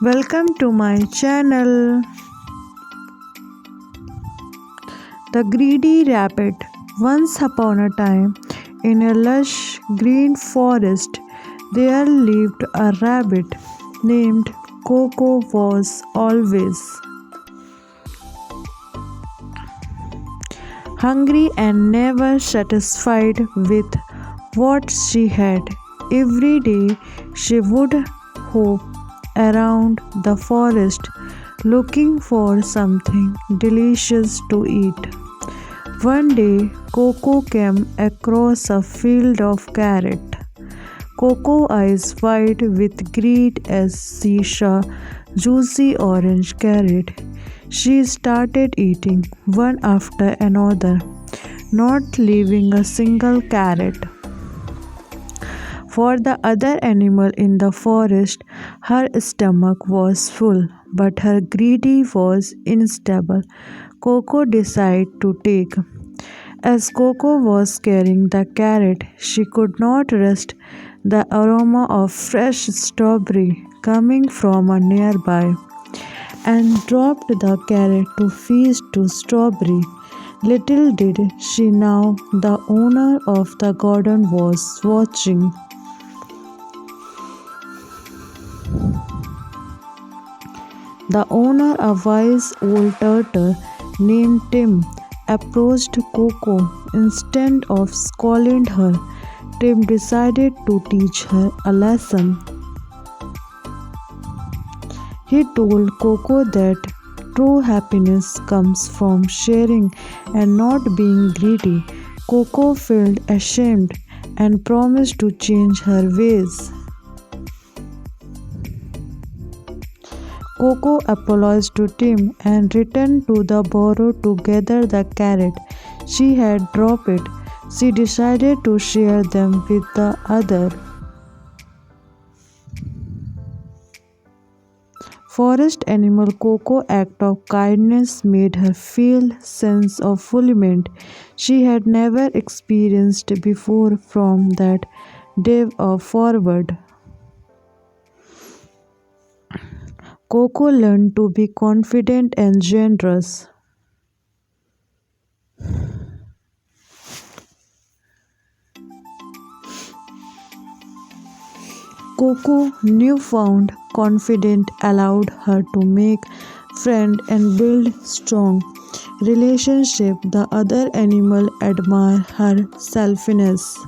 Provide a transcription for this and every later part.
Welcome to my channel. The Greedy Rabbit. Once upon a time, in a lush green forest, there lived a rabbit named Coco. Was always hungry and never satisfied with what she had. Every day she would hop around the forest looking for something delicious to eat. One day, Coco came across a field of carrot. Coco eyes wide with greed as she saw juicy orange carrot. She started eating one after another, not leaving a single carrot. For the other animal in the forest, her stomach was full, but her greedy was unstable. Coco decided to take. As Coco was carrying the carrot, she could not resist the aroma of fresh strawberry coming from a nearby, and dropped the carrot to feast to strawberry. Little did she know the owner of the garden was watching. The owner, a wise old turtle named Tim, approached Coco. Instead of scolding her, Tim decided to teach her a lesson. He told Coco that true happiness comes from sharing and not being greedy. Coco felt ashamed and promised to change her ways. Coco apologized to Tim and returned to the burrow to gather the carrot she had dropped. She decided to share them with the other. Forest animal Coco's act of kindness made her feel sense of fulfillment she had never experienced before. From that day forward, Coco learned to be confident and generous. Coco's newfound confidence allowed her to make friends and build strong relationships. The other animals admired her selflessness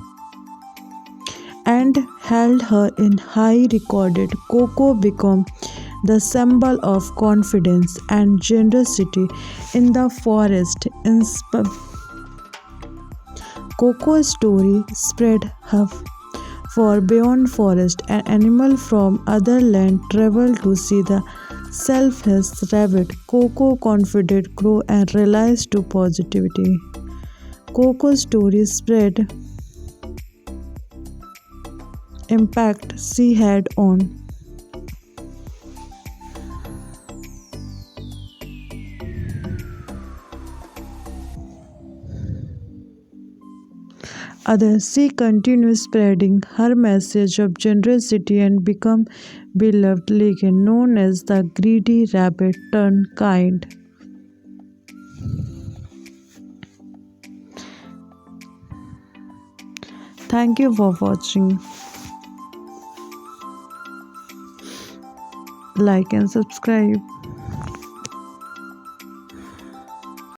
and held her in high regard. Coco became the symbol of confidence and generosity in the forest. Coco's story spread her for beyond forest, and animals from other lands traveled to see the selfless rabbit. Coco confidence grew and realized to positivity. Coco's story spread impact she had on others. She continued spreading her message of generosity and became beloved legend known as the greedy rabbit turned kind. Thank you for watching. Like and subscribe.